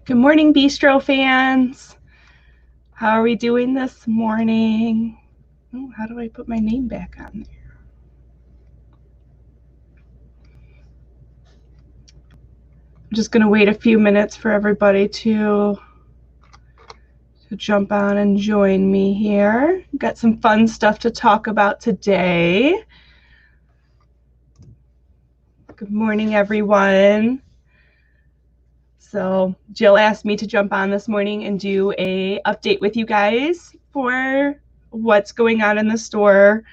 Good morning, Beastro fans. How are we doing this morning? Oh, how do I put my name back on there? I'm just gonna wait a few minutes for everybody to jump on and join me here. Got some fun stuff to talk about today. Good morning, everyone. So Jill asked me to jump on this morning and do a update with you guys for what's going on in the store.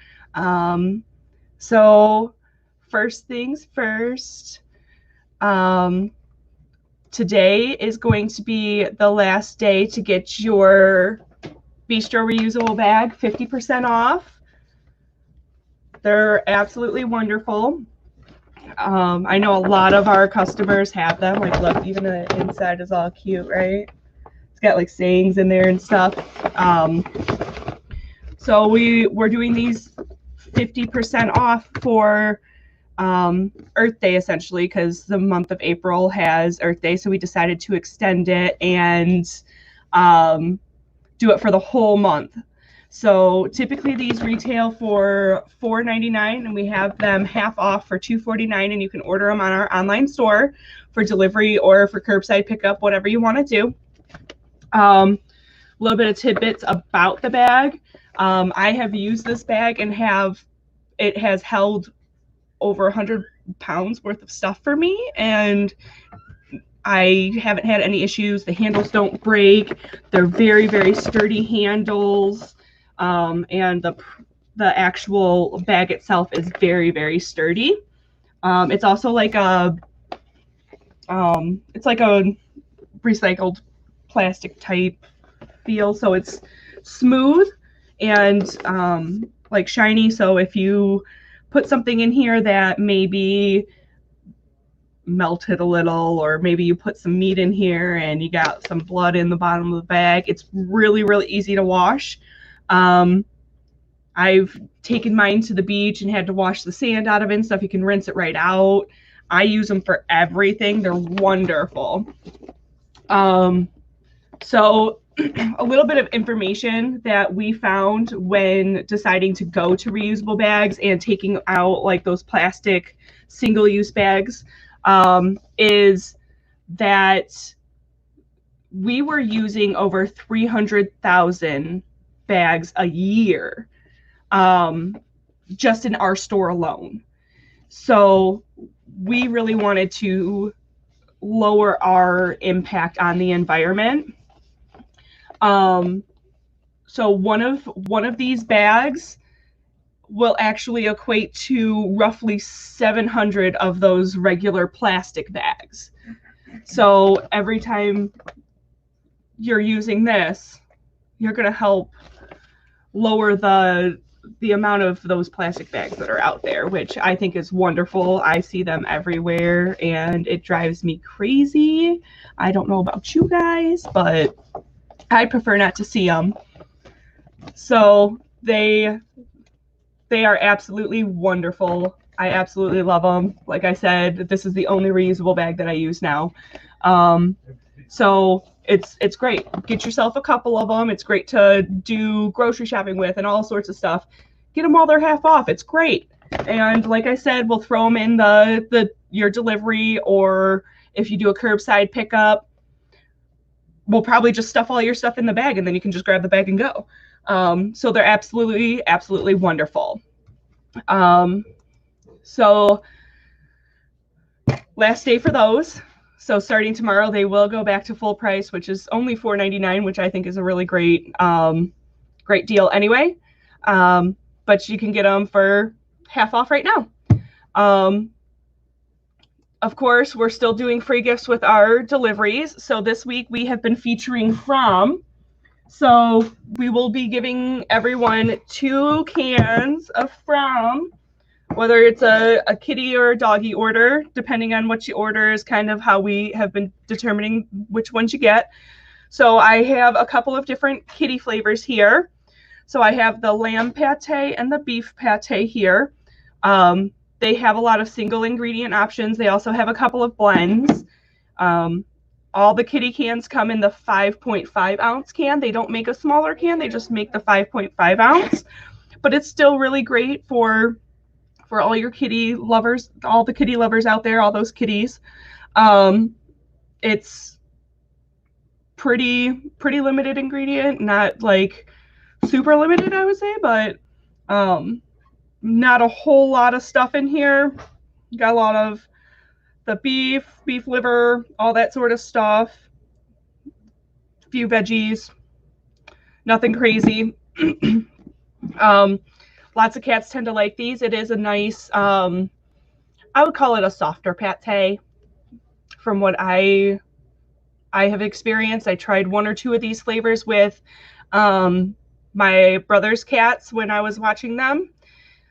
So first things first, today is going to be the last day to get your Beastro Reusable bag 50% off. They're absolutely wonderful. I know a lot of our customers have them. Like, look, even the inside is all cute, right? It's got like sayings in there and stuff. So we're doing these 50% off for Earth Day, essentially, because the month of April has Earth Day. So we decided to extend it and do it for the whole month. So typically these retail for $4.99, and we have them half off for $2.49, and you can order them on our online store for delivery or for curbside pickup, whatever you want to do. A little bit of tidbits about the bag. I have used this bag and it has held over 100 pounds worth of stuff for me, and I haven't had any issues. The handles don't break. They're very, very sturdy handles. And the actual bag itself is very, very sturdy. It's also like a recycled plastic type feel, so it's smooth and like shiny. So if you put something in here that maybe melted a little, or maybe you put some meat in here and you got some blood in the bottom of the bag, it's really, really easy to wash. I've taken mine to the beach and had to wash the sand out of it and stuff. You can rinse it right out. I use them for everything. They're wonderful. So a little bit of information that we found when deciding to go to reusable bags and taking out like those plastic single-use bags is that we were using over 300,000 bags a year just in our store alone. So we really wanted to lower our impact on the environment. So one of these bags will actually equate to roughly 700 of those regular plastic bags. So every time you're using this, you're going to help lower the amount of those plastic bags that are out there, which I think is wonderful. I see them everywhere and it drives me crazy. I don't know about you guys, but I prefer not to see them. So they are absolutely wonderful. I absolutely love them. Like I said, this is the only reusable bag that I use now. So it's great. Get yourself a couple of them. It's great to do grocery shopping with and all sorts of stuff. Get them while they're half off. It's great. And like I said, we'll throw them in your delivery, or if you do a curbside pickup, we'll probably just stuff all your stuff in the bag and then you can just grab the bag and go. So they're absolutely, absolutely wonderful. So last day for those. So starting tomorrow, they will go back to full price, which is only $4.99, which I think is a really great, great deal anyway. But you can get them for half off right now. Of course, we're still doing free gifts with our deliveries. So this week we have been featuring From. So we will be giving everyone 2 cans of From, whether it's a kitty or a doggy order. Depending on what you order is kind of how we have been determining which ones you get. So I have a couple of different kitty flavors here. So I have the lamb pate and the beef pate here. They have a lot of single ingredient options. They also have a couple of blends. All the kitty cans come in the 5.5 ounce can. They don't make a smaller can. They just make the 5.5 ounce. But it's still really great for all your kitty lovers, all the kitty lovers out there, all those kitties. It's pretty limited ingredient, not like super limited, I would say, but not a whole lot of stuff in here. Got a lot of the beef liver, all that sort of stuff. A few veggies, nothing crazy. Lots of cats tend to like these. It is a nice, I would call it a softer pate from what I have experienced. I tried 1 or 2 of these flavors with my brother's cats when I was watching them,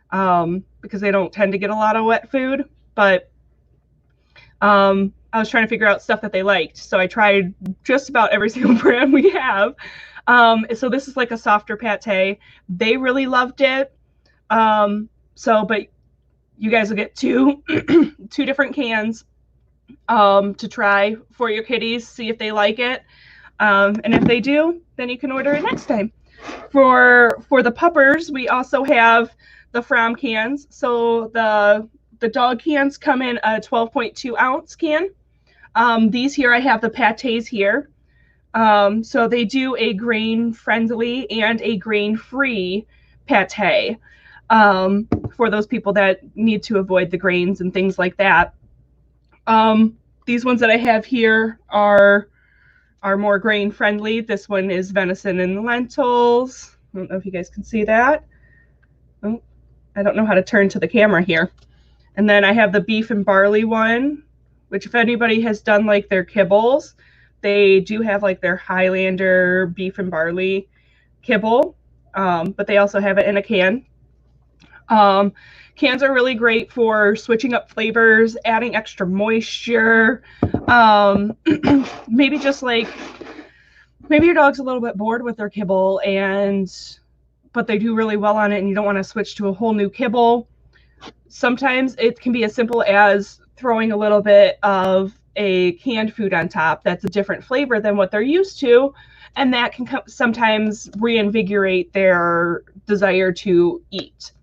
because they don't tend to get a lot of wet food. But I was trying to figure out stuff that they liked. So I tried just about every single brand we have. So this is like a softer pate. They really loved it. But you guys will get 2 different cans to try for your kitties, see if they like it. And if they do, then you can order it next time. For the puppers, we also have the From cans. So the dog cans come in a 12.2 ounce can. These here, I have the pates here. So they do a grain-friendly and a grain-free pate for those people that need to avoid the grains and things like that. These ones that I have here are more grain-friendly. This one is venison and lentils. I don't know if you guys can see that. Oh, I don't know how to turn to the camera here. And then I have the beef and barley one, which if anybody has done like their kibbles, they do have like their Highlander beef and barley kibble, but they also have it in a can. Cans are really great for switching up flavors, adding extra moisture. Maybe just like, maybe your dog's a little bit bored with their kibble, but they do really well on it and you don't want to switch to a whole new kibble. Sometimes it can be as simple as throwing a little bit of a canned food on top that's a different flavor than what they're used to, and that can sometimes reinvigorate their desire to eat.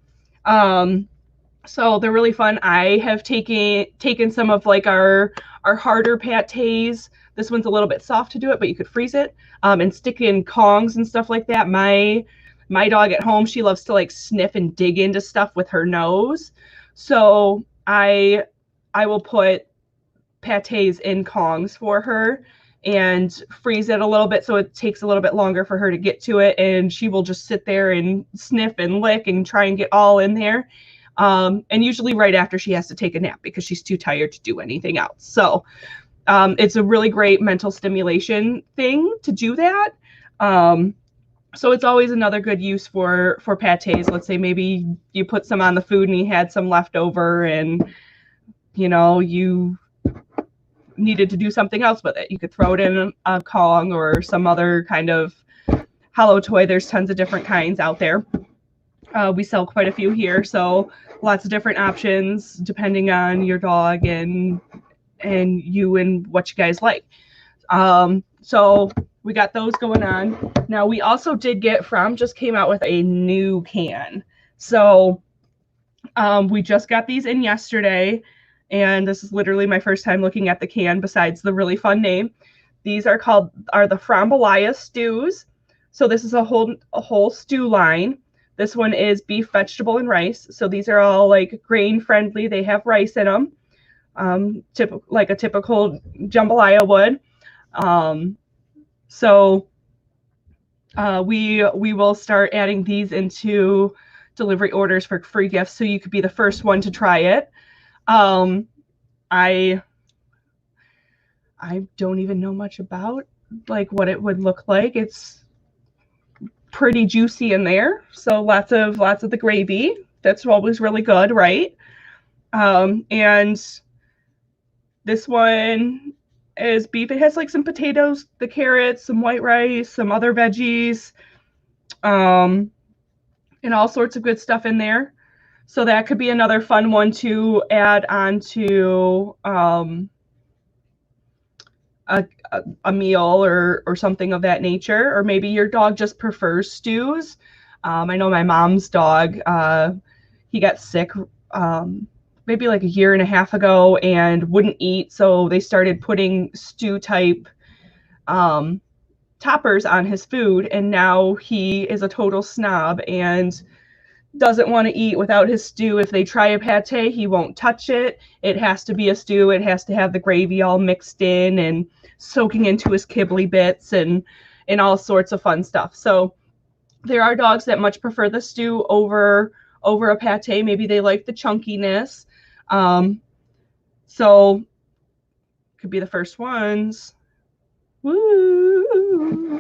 So they're really fun. I have taken some of like our harder pates. This one's a little bit soft to do it, but you could freeze it, and stick in Kongs and stuff like that. My dog at home, she loves to like sniff and dig into stuff with her nose. So I will put pates in Kongs for her and freeze it a little bit so it takes a little bit longer for her to get to it, and she will just sit there and sniff and lick and try and get all in there. And usually right after she has to take a nap because she's too tired to do anything else. So it's a really great mental stimulation thing to do that. So it's always another good use for pates. Let's say maybe you put some on the food and you had some left over and, you know, you needed to do something else with it. You could throw it in a Kong or some other kind of hollow toy. There's tons of different kinds out there. We sell quite a few here, so lots of different options depending on your dog and you and what you guys like. So we got those going on. Now we also did get just came out with a new can. So we just got these in yesterday, and this is literally my first time looking at the can besides the really fun name. These are the Frombalaya stews. So this is a whole stew line. This one is beef, vegetable, and rice. So these are all like grain friendly. They have rice in them, like a typical jambalaya would. So we will start adding these into delivery orders for free gifts, so you could be the first one to try it. I don't even know much about like what it would look like. It's pretty juicy in there, so lots of the gravy. That's always really good, right? And this one is beef. It has like some potatoes, the carrots, some white rice, some other veggies, and all sorts of good stuff in there. So that could be another fun one to add on to a meal or something of that nature, or maybe your dog just prefers stews. I know my mom's dog, he got sick maybe like a year and a half ago and wouldn't eat, so they started putting stew type toppers on his food, and now he is a total snob and doesn't want to eat without his stew. If they try a pate, he won't touch it. It has to be a stew. It has to have the gravy all mixed in and soaking into his Kibble bits and all sorts of fun stuff. So there are dogs that much prefer the stew over a pate. Maybe they like the chunkiness. So could be the first ones. Woo!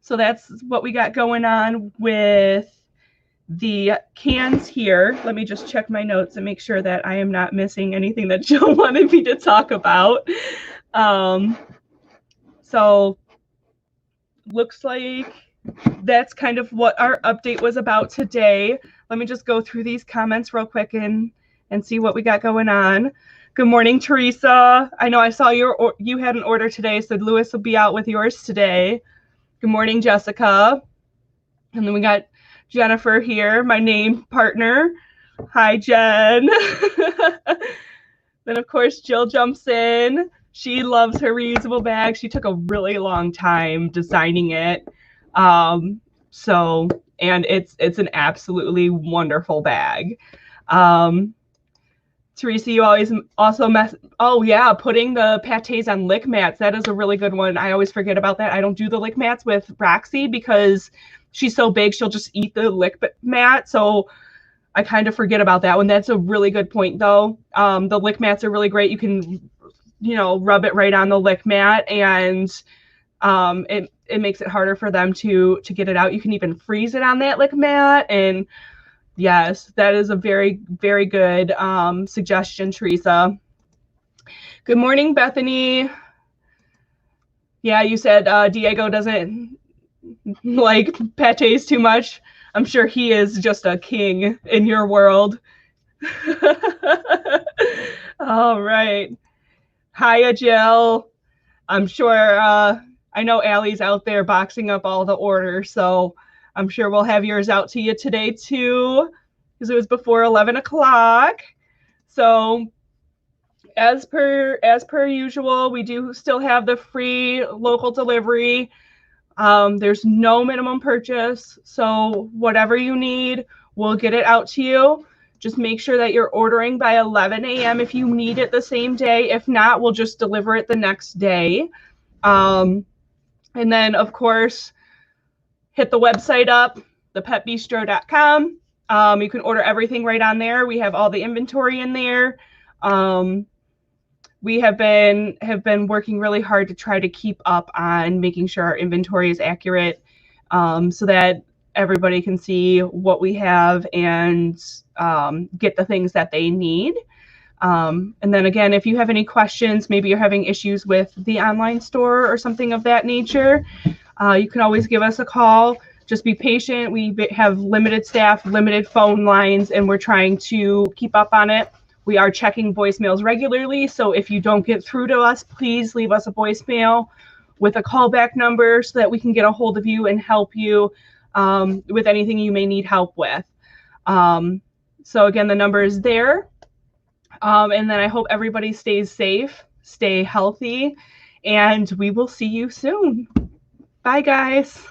So that's what we got going on with the cans here. Let me just check my notes and make sure that I am not missing anything that Jill wanted me to talk about. So looks like that's kind of what our update was about today. Let me just go through these comments real quick and see what we got going on. Good morning, Teresa. I know I saw you had an order today, so Lewis will be out with yours today. Good morning, Jessica. And then we got Jennifer here, my name partner. Hi, Jen. Then, of course, Jill jumps in. She loves her reusable bag. She took a really long time designing it. And it's an absolutely wonderful bag. Teresa, you always also oh yeah, putting the pates on lick mats. That is a really good one. I always forget about that. I don't do the lick mats with Roxy because she's so big, she'll just eat the lick mat. So I kind of forget about that one. That's a really good point though. The lick mats are really great. You can, rub it right on the lick mat, and it makes it harder for them to get it out. You can even freeze it on that lick mat, and yes, that is a very, very good suggestion, Teresa. Good morning, Bethany. Yeah, you said Diego doesn't like pates too much. I'm sure he is just a king in your world. All right. Hiya, Jill. I'm sure, I know Allie's out there boxing up all the orders, so I'm sure we'll have yours out to you today too, because it was before 11 o'clock. So as per usual, we do still have the free local delivery. There's no minimum purchase, so whatever you need, we'll get it out to you. Just make sure that you're ordering by 11 a.m. if you need it the same day. If not, we'll just deliver it the next day. And then, of course, hit the website up, thepetbistro.com. You can order everything right on there. We have all the inventory in there. We have been working really hard to try to keep up on making sure our inventory is accurate, so that everybody can see what we have and get the things that they need. And then again, if you have any questions, maybe you're having issues with the online store or something of that nature, you can always give us a call. Just be patient. We have limited staff, limited phone lines, and we're trying to keep up on it. We are checking voicemails regularly, so if you don't get through to us, please leave us a voicemail with a callback number so that we can get a hold of you and help you with anything you may need help with. So again, the number is there. And then I hope everybody stays safe, stay healthy, and we will see you soon. Bye, guys.